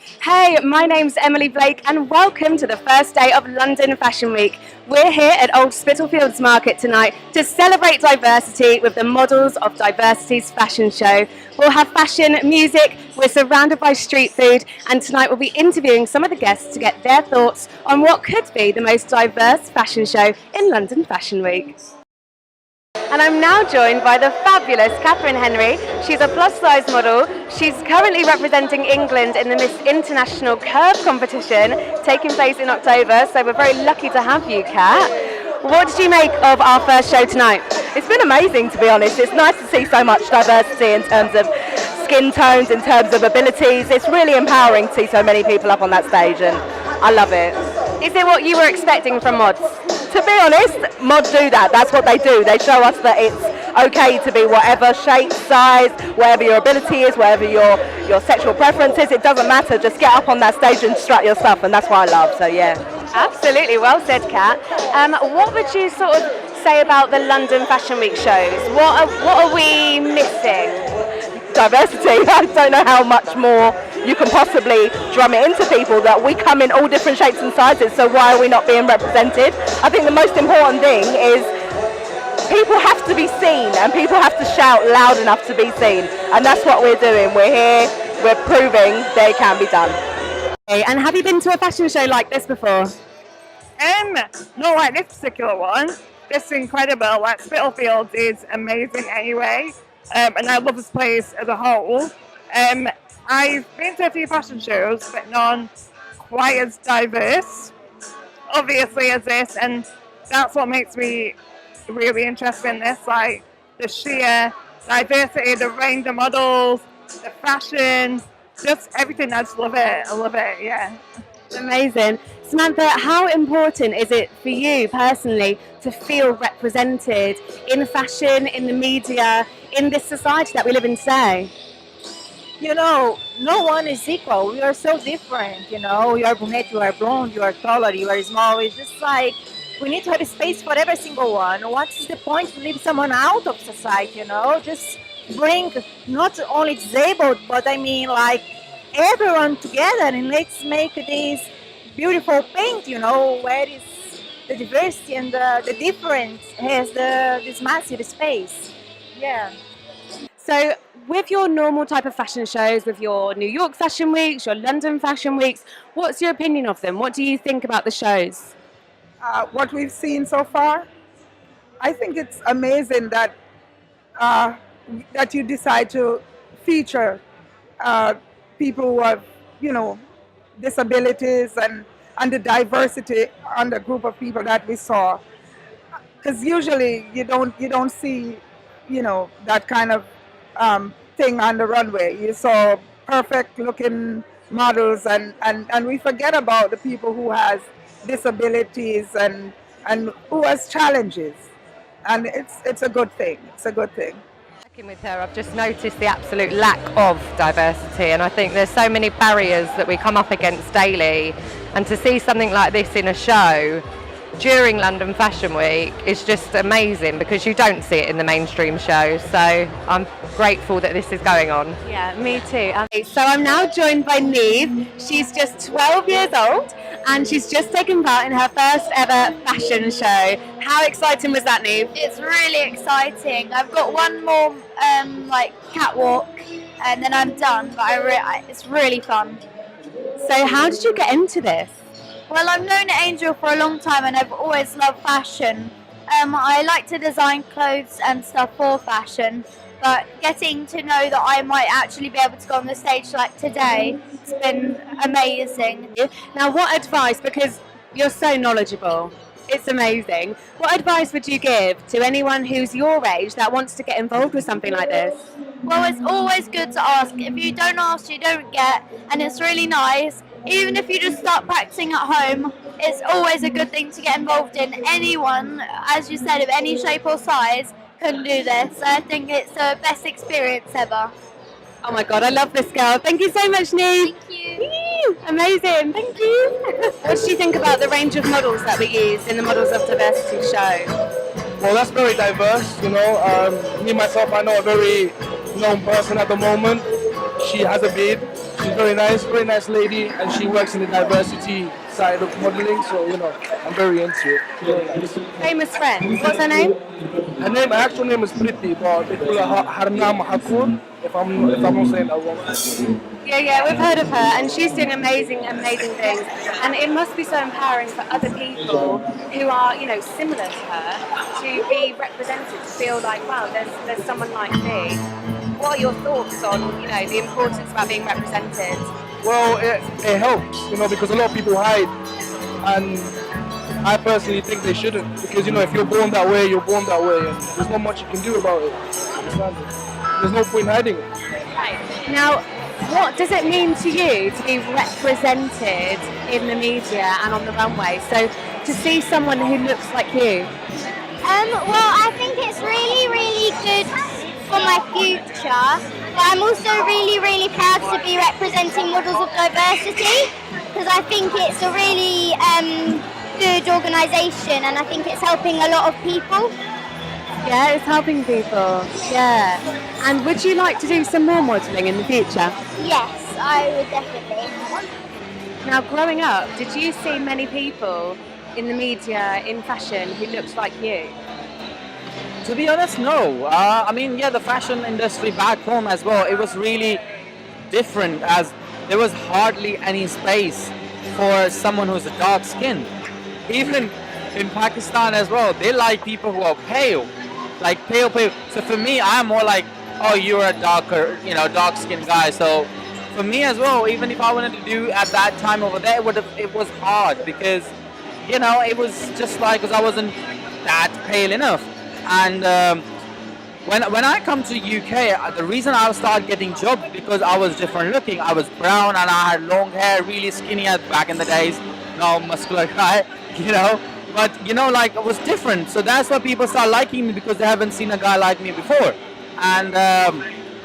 Hey, my name's Emily Blake and welcome to the first day of London Fashion Week. We're here at Old Spitalfields Market tonight to celebrate diversity with the Models of Diversity's fashion show. We'll have fashion, music, we're surrounded by street food, and tonight we'll be interviewing some of the guests to get their thoughts on what could be the most diverse fashion show in London Fashion Week. And I'm now joined by the fabulous Catherine Henry. She's a plus-size model. She's currently representing England in the Miss International Curve competition taking place in October, so we're very lucky to have you, Kat. What did you make of our first show tonight? It's been amazing, to be honest. It's nice to see so much diversity in terms of skin tones, in terms of abilities. It's really empowering to see so many people up on that stage, and I love it. Is it what you were expecting from mods? To be honest, mods do that. That's what they do. They show us that it's okay to be whatever shape, size, whatever your ability is, whatever your sexual preference is. It doesn't matter. Just get up on that stage and strut your stuff, and that's what I love. So yeah. Absolutely, well said, Kat. What would you sort of say about the London Fashion Week shows? What are we missing? Diversity. I don't know how much more you can possibly drum it into people that we come in all different shapes and sizes, so why are we not being represented? I think the most important thing is people have to be seen and people have to shout loud enough to be seen, and that's what we're doing. We're here, we're proving they can be done. Okay, and have you been to a fashion show like this before? Not like this particular one. This is incredible. Like Spitalfields is amazing anyway, and I love this place as a whole. I've been to a few fashion shows, but none quite as diverse, obviously, as this, and that's what makes me really interested in this. Like the sheer diversity, the range of models, the fashion, just everything. I just love it. I love it. Yeah. Amazing. Samantha, how important is it for you personally to feel represented in fashion, in the media, in this society that we live in today? You know, no one is equal. We are so different. You know, you are brunette, you are blonde, you are taller, you are small. It's just like we need to have space for every single one. What's the point to leave someone out of society? You know, just bring not only disabled, but I mean like everyone together, and let's make this beautiful paint. You know, where is the diversity and the difference has this massive space. Yeah. So with your normal type of fashion shows, with your New York Fashion Weeks, your London Fashion Weeks, what's your opinion of them? What do you think about the shows? What we've seen so far, I think it's amazing that that you decide to feature people who have, you know, disabilities and the diversity on the group of people that we saw. Because usually you don't see, you know, that kind of thing on the runway. You saw perfect looking models, and we forget about the people who has disabilities and who has challenges, and it's a good thing. It's a good thing. Working with her, I've just noticed the absolute lack of diversity, and I think there's so many barriers that we come up against daily, and to see something like this in a show during London Fashion Week is just amazing, because you don't see it in the mainstream shows. So I'm grateful that this is going on. Yeah, me too. So I'm now joined by Neve. She's just 12 years old and she's just taken part in her first ever fashion show. How exciting was that, Neve? It's really exciting. I've got one more like catwalk and then I'm done, but it's really fun. So how did you get into this? Well, I've known Angel for a long time and I've always loved fashion. I like to design clothes and stuff for fashion, but getting to know that I might actually be able to go on the stage like today, it's been amazing. Now, what advice, because you're so knowledgeable, it's amazing, what advice would you give to anyone who's your age that wants to get involved with something like this? Well, it's always good to ask. If you don't ask, you don't get, and it's really nice. Even if you just start practicing at home, it's always a good thing to get involved in. Anyone, as you said, of any shape or size can do this. I think it's the best experience ever. Oh my God, I love this girl. Thank you so much, Neve. Thank you. Amazing, thank you. What do you think about the range of models that we use in the Models of Diversity show? Well, that's very diverse, you know. Me, myself, I know a very known person at the moment. She has a beard. She's very nice lady, and she works in the diversity side of modeling. So I'm very into it. Very nice. Famous friend. What's her name? Her actual name is Priti, but they call her Harnam Hakur. If I'm not saying that wrong. Yeah, we've heard of her, and she's doing amazing things. And it must be so empowering for other people who are, similar to her, to be represented, to feel like, wow, there's someone like me. What are your thoughts on, the importance about being represented? Well, it helps, because a lot of people hide, and I personally think they shouldn't, because if you're born that way, you're born that way, and there's not much you can do about it. Understand? There's no point hiding it. Right. Now, what does it mean to you to be represented in the media and on the runway? So to see someone who looks like you? Well, I think it's really, really good for my future. But I'm also really, really proud to be representing Models of Diversity, because I think it's a really good organisation, and I think it's helping a lot of people. Yeah, it's helping people. Yeah. And would you like to do some more modelling in the future? Yes, I would definitely. Now, growing up, did you see many people in the media, in fashion, who looked like you? To be honest, no. I mean, the fashion industry back home as well, it was really different, as there was hardly any space for someone who's a dark skin. Even in Pakistan as well, they like people who are pale. Like pale. So for me, I'm more like, oh, you're a darker, dark skinned guy. So for me as well, even if I wanted to do at that time over there, it was hard, because, it was just like, because I wasn't that pale enough. And when I come to UK, the reason I started getting jobs, because I was different looking. I was brown and I had long hair, really skinny back in the days. Now muscular guy, But it was different, so that's why people start liking me, because they haven't seen a guy like me before, and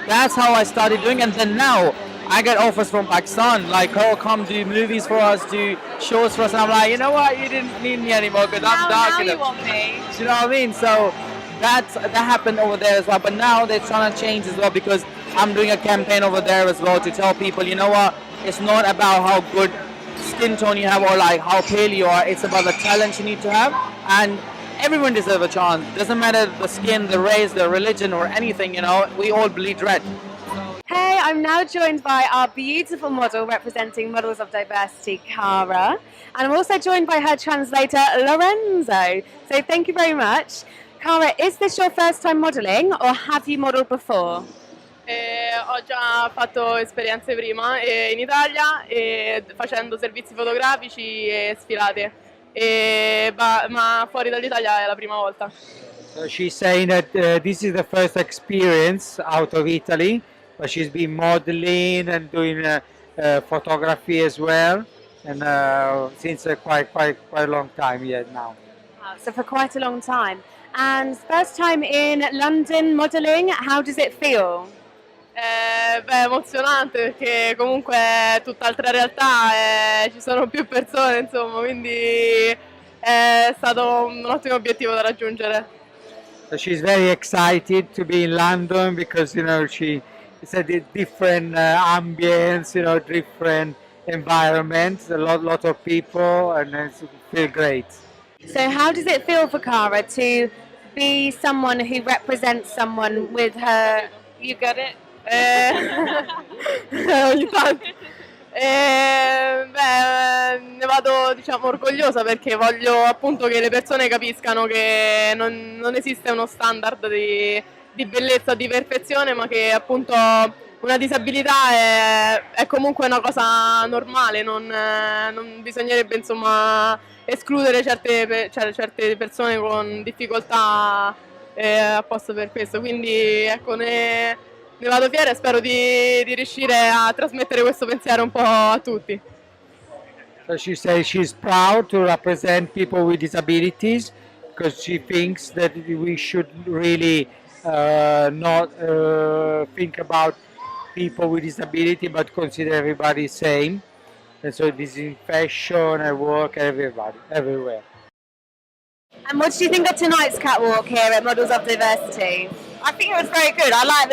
that's how I started doing. And then now I get offers from Pakistan, like, oh, come do movies for us, do shows for us, and I'm like, you know what, you didn't need me anymore, because I'm dark enough. Now you want me. Do you know what I mean? So that happened over there as well. But now they're trying to change as well, because I'm doing a campaign over there as well to tell people, you know what, it's not about how good skin tone you have or like how pale you are, it's about the talent you need to have, and everyone deserves a chance. Doesn't matter the skin, the race, the religion, or anything, we all bleed red. Hey, I'm now joined by our beautiful model representing Models of Diversity, Cara, and I'm also joined by her translator, Lorenzo. So thank you very much. Cara, is this your first time modelling, or have you modelled before? Ho già fatto esperienze prima in Italia, facendo servizi fotografici e sfilate, ma fuori dall'Italia è la prima volta. So she's saying that this is the first experience out of Italy, but she's been modeling and doing photography as well, and since quite a long time now. Wow, so for quite a long time. And first time in London modelling, how does it feel? Emozionante, perché comunque è tutt'altra realtà, ci sono più persone, insomma, quindi è stato un ottimo obiettivo da raggiungere. So she's very excited to be in London, because it's a different ambience, different environment, a lot of people, and it feels great. So how does it feel for Cara to be someone who represents someone with her, you got it? Ogni tanto. Ne vado, orgogliosa, perché voglio appunto che le persone capiscano che non esiste uno standard di bellezza, di perfezione, ma che appunto una disabilità è comunque una cosa normale, non bisognerebbe insomma escludere certe persone con difficoltà apposta per questo, quindi ecco, ne vado fiera e spero di riuscire a trasmettere questo pensiero un po' a tutti. So she says she's proud to represent people with disabilities, because she thinks that we should really not think about people with disability, but consider everybody same. And so this is in fashion, at work, everywhere. And what did you think of tonight's catwalk here at Models of Diversity? I think it was very good. I like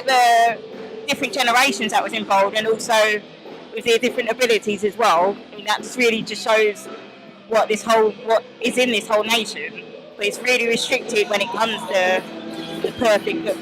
the different generations that was involved, and also with their different abilities as well. I mean, that just really just shows what is in this whole nation. But it's really restricted when it comes to the perfect look.